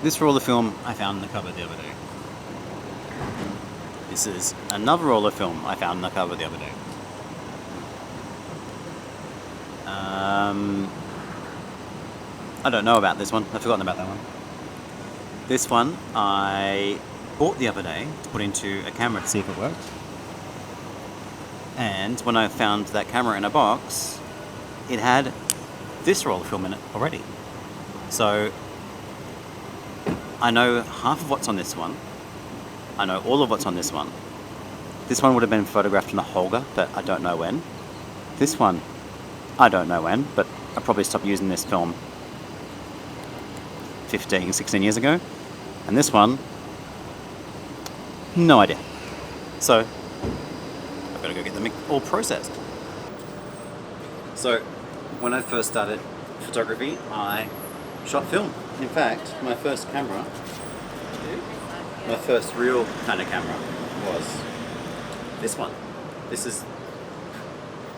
This roll of film I found in the cupboard the other day. This is another roll of film I found in the cupboard the other day. I don't know about this one. I've forgotten about that one. This one I bought the other day to put into a camera to see if it worked. And when I found that camera in a box, it had this roll of film in it already. So I know half of what's on this one. I know all of what's on this one. This one would have been photographed in a Holga, but I don't know when. This one, I don't know when, but I probably stopped using this film 15, 16 years ago. And this one, no idea. So I've got to go get them all processed. So when I first started photography, I shot film. In fact, my first camera, my first real kind of camera was this one. This is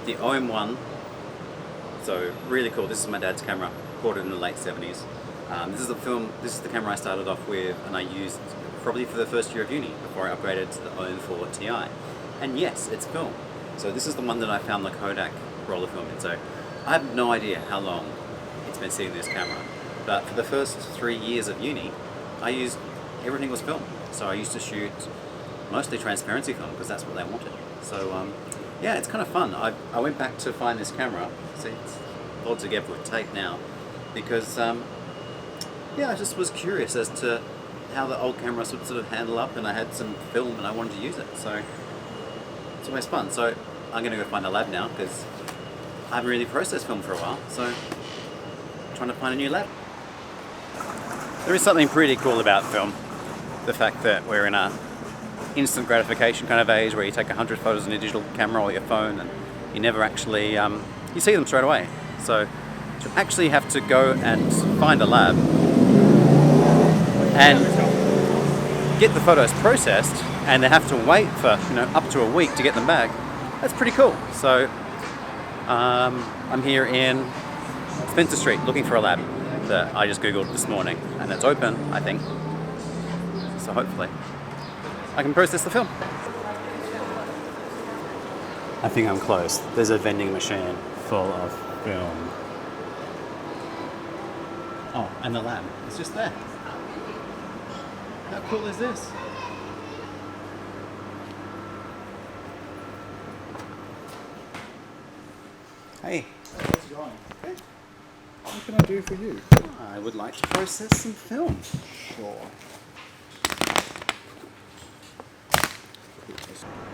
the OM1. So really cool. This is my dad's camera. Bought it in the late 70s. This is the film. This is the camera I started off with, and I used probably for the first year of uni before I upgraded to the OM4 Ti. And yes, it's film. So this is the one that I found the Kodak roller film in. So I have no idea how long it's been sitting in this camera, but for the first 3 years of uni, I used everything was film. So I used to shoot mostly transparency film because that's what they wanted. So yeah, it's kind of fun. I went back to find this camera. See, it's all together with tape now because yeah, I just was curious as to how the old cameras would sort of handle up, and I had some film and I wanted to use it. So it's always fun. So I'm going to go find a lab now because I haven't really processed film for a while. So I'm trying to find a new lab. There is something pretty cool about film. The fact that we're in a instant gratification kind of age where you take 100 photos on your digital camera or your phone and you never actually, you see them straight away. So to actually have to go and find a lab and get the photos processed and they have to wait for up to a week to get them back, that's pretty cool. So I'm here in Spencer Street looking for a lab that I just googled this morning, and it's open, I think. So hopefully I can process the film. I think I'm close. There's a vending machine full of film. Oh, and the lab. It's just there. How cool is this? Hey. How's it going? Okay. What can I do for you? I would like to process some film. Sure.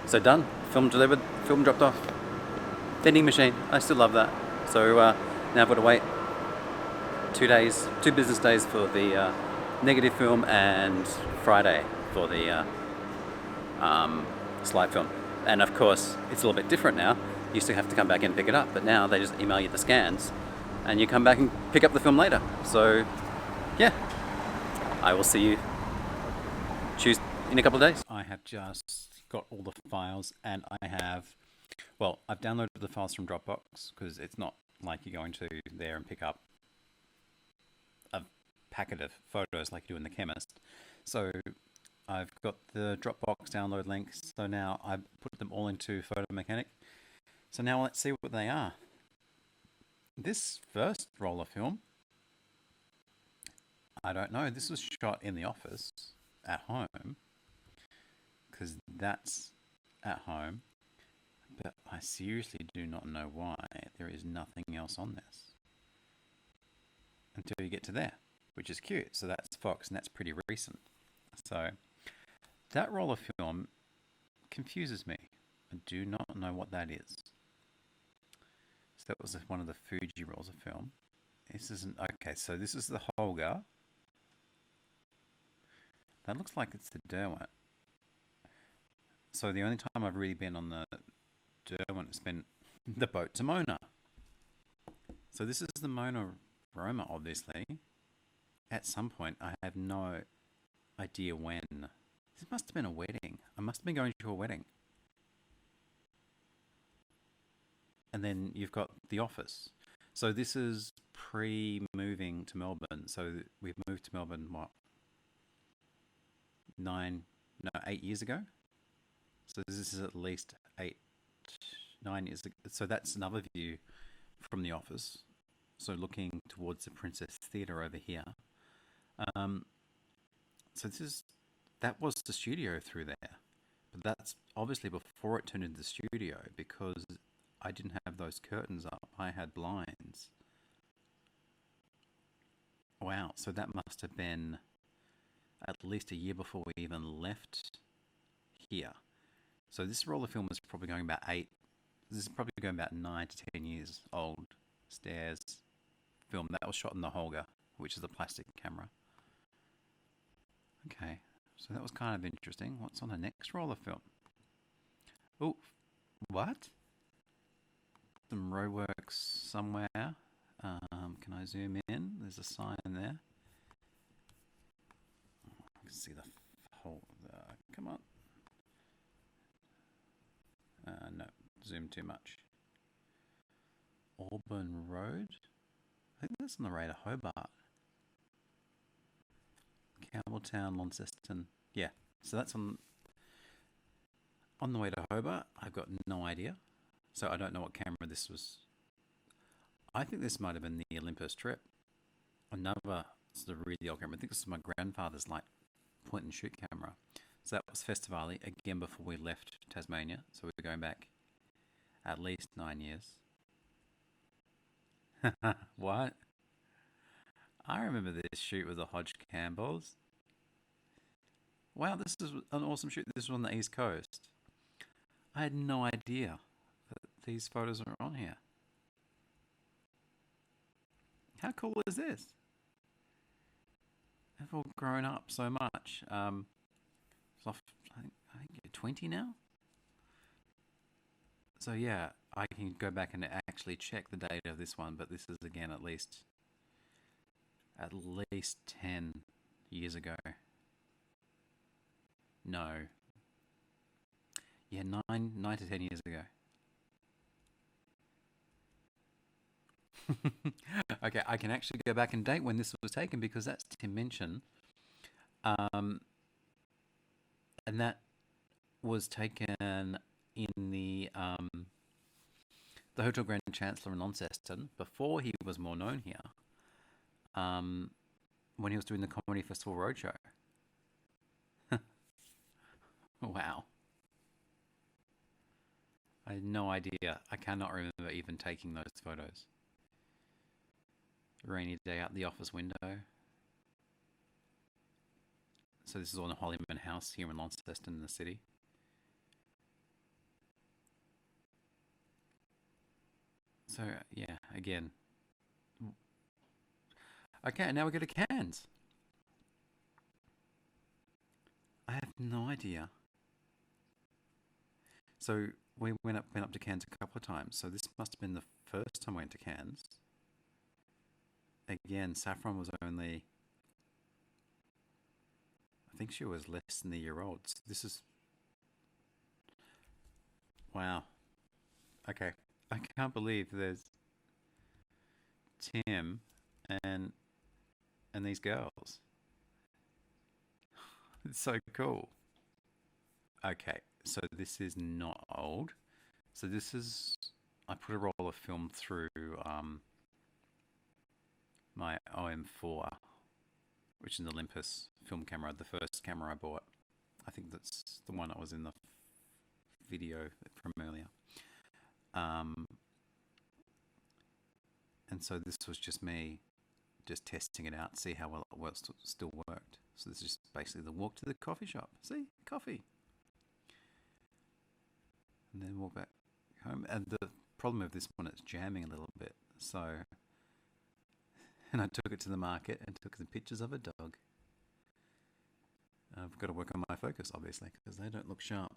So done. Film delivered. Film dropped off. Vending machine. I still love that. So now I've got to wait 2 days, 2 business days for the negative film and Friday for the slide film. And of course, it's a little bit different now. You used to have to come back and pick it up, but now they just email you the scans and you come back and pick up the film later. So yeah, I will see you in a couple of days. I have just got all the files and I've downloaded the files from Dropbox because it's not like you're going to there and pick up a packet of photos like you do in the chemist. So I've got the Dropbox download links. So now I've put them all into Photo Mechanic. So now let's see what they are. This first roll of film, I don't know. This was shot in the office at home because that's at home. But I seriously do not know why there is nothing else on this until you get to there, which is cute. So that's Fox, and that's pretty recent. So that roll of film confuses me. I do not know what that is. So that was one of the Fuji rolls of film. This isn't okay. So this is the Holga. That looks like it's the Derwent. So the only time I've really been on the Derwent has been the boat to Mona. So this is the Mona Roma, obviously. At some point, I have no idea when. This must have been a wedding. I must have been going to a wedding. And then you've got the office. So this is pre-moving to Melbourne. So we've moved to Melbourne, what, 8 years ago. So this is at least 9 years ago. So that's another view from the office. So looking towards the Princess Theatre over here. Um, so that was the studio through there. But that's obviously before it turned into the studio because I didn't have those curtains up. I had blinds. Wow, so that must have been at least a year before we even left here. So this roll of film is probably going about this is probably going about 9 to 10 years old. Stairs film that was shot in the Holga, which is a plastic camera. Okay, so that was kind of interesting. What's on the next roll of film? Oh, what? Some roadworks somewhere. Can I zoom in? There's a sign there. I can see the whole. Come on. No, zoom too much. Auburn Road. I think that's on the way to Hobart. Campbelltown, Launceston. Yeah, so that's on the way to Hobart. I've got no idea. So I don't know what camera this was. I think this might have been the Olympus trip. Another sort of really old camera. I think this is my grandfather's like point and shoot camera. So that was Festivali, again before we left Tasmania. So we're going back at least 9 years. What? I remember this shoot with the Hodge Campbells. Wow, this is an awesome shoot. This was on the East Coast. I had no idea that these photos are on here. How cool is this? They've all grown up so much. I think you're 20 now. So yeah, I can go back and actually check the date of this one, but this is again at least 10 years ago. No. Yeah, 9 to 10 years ago. Okay, I can actually go back and date when this was taken because that's Tim Minchin. And that was taken in the Hotel Grand Chancellor in Launceston before he was more known here. When he was doing the Comedy Festival Roadshow. Wow. I had no idea. I cannot remember even taking those photos. Rainy day out the office window. So this is on the Hollyman House here in Launceston in the city. So yeah, again. Okay, now we go to Cairns. I have no idea. So we went up to Cairns a couple of times. So this must have been the first time I went to Cairns. Again, Saffron was only, I think she was less than a year old. So this is, wow. Okay, I can't believe there's Tim and these girls. It's so cool. Okay, so this is not old. So this is, I put a roll of film through my OM4, which is an Olympus film camera, the first camera I bought. I think that's the one that was in the video from earlier. And so this was just me just testing it out, see how well it still worked. So this is just basically the walk to the coffee shop. See, coffee. And then walk back home. And the problem with this one, it's jamming a little bit. So, and I took it to the market and took some pictures of a dog. I've got to work on my focus, obviously, because they don't look sharp.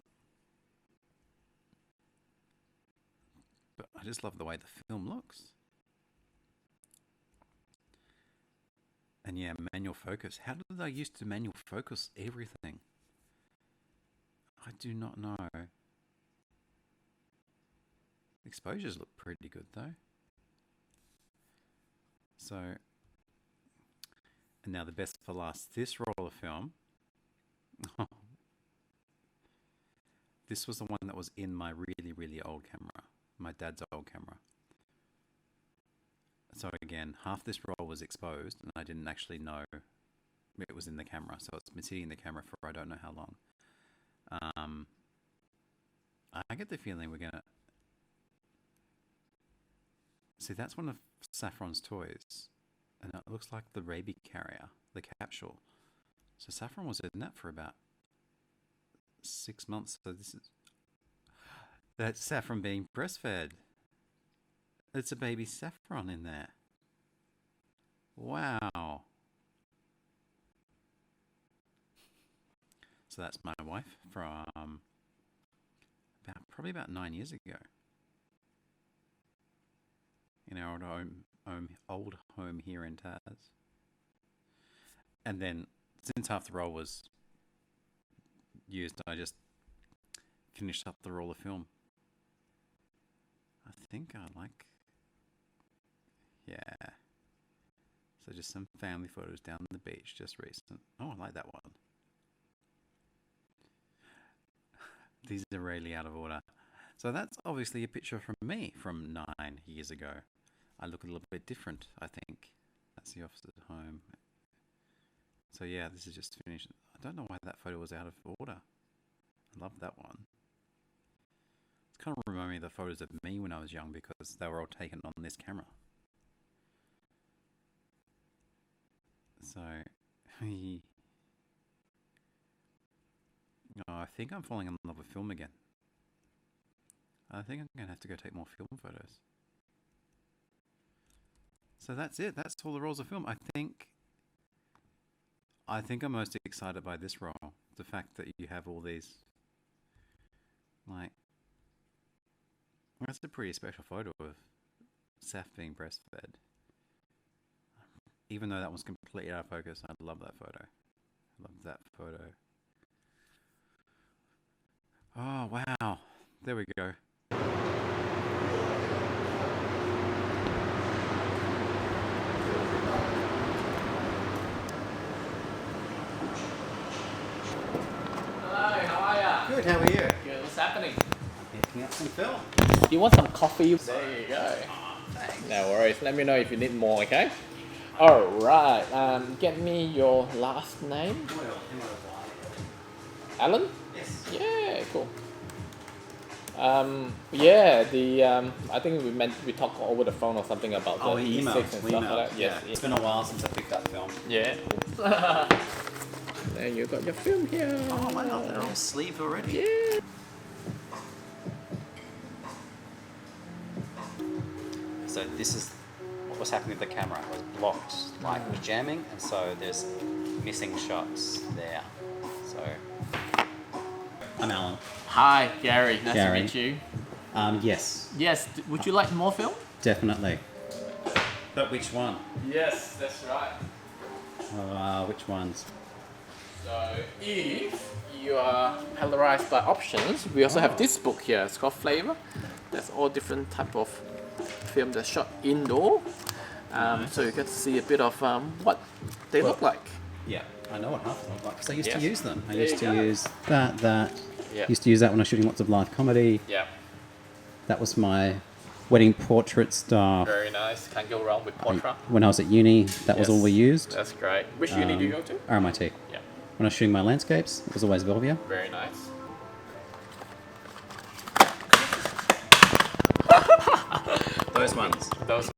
But I just love the way the film looks. And yeah, manual focus. How did they used to manual focus everything? I do not know. Exposures look pretty good though. So, and now the best for last. This roll of film This was the one that was in my really, really old camera. My dad's old camera. So again, half this roll was exposed and I didn't actually know it was in the camera. So it's been sitting in the camera for I don't know how long. I get the feeling we're going to... See, that's one of Saffron's toys. And it looks like the rabies carrier, the capsule. So Saffron was in that for about 6 months. So this is... That's Saffron being breastfed. It's a baby Saffron in there. Wow. So that's my wife from probably about 9 years ago. In our old home here in Taz. And then, since half the roll was used, I just finished up the roll of film. I think I like... Yeah. So just some family photos down the beach, just recent. Oh, I like that one. These are really out of order. So that's obviously a picture from me from 9 years ago. I look a little bit different, I think. That's the office at home. So yeah, this is just finished. I don't know why that photo was out of order. I love that one. It's kind of reminding me of the photos of me when I was young because they were all taken on this camera. So, I think I'm falling in love with film again. I think I'm going to have to go take more film photos. So that's it. That's all the rolls of film. I think I'm most excited by this roll. The fact that you have all these, like, that's a pretty special photo of Saf being breastfed. Even though that was completely out of focus, I love that photo. I love that photo. Oh, wow. There we go. Good, how are you? Good, what's happening? I'm picking up some film. You want some coffee? There you go. Oh, thanks. No worries, let me know if you need more, okay? Alright, get me your last name. Moyle, Alan? Yes. Yeah, cool. Yeah, I think we talked over the phone or something about the E6 email. and stuff like that. Yeah. Yes. It's been a while since I picked up film. Yeah. There you got your film here. Oh, wow, they're all sleeved already. Yeah. So this is what was happening with the camera. It was blocked, like it was jamming, and so there's missing shots there. So I'm Alan. Hi, Gary. Nice Gary. to meet you. Yes, Yes, would you like more film? definitely. But which one? Yes, that's right. Which ones? So if you are polarized by options, we also have this book here. It's called Flavor. There's all different type of film that's shot indoor. So you get to see a bit of what they look like. Yeah, I know what half of them look like because I used Yes. to use them. I There used you to go. use that. Yeah. Used to use that when I was shooting lots of live comedy. Yeah, That was my wedding portrait stuff. very nice. Can't go wrong with portrait. When I was at uni, that was Yes. all we used. That's great. Which uni do you go to? RMIT. Yeah, When I was shooting my landscapes, it was always Velvia. very nice. Those ones. Those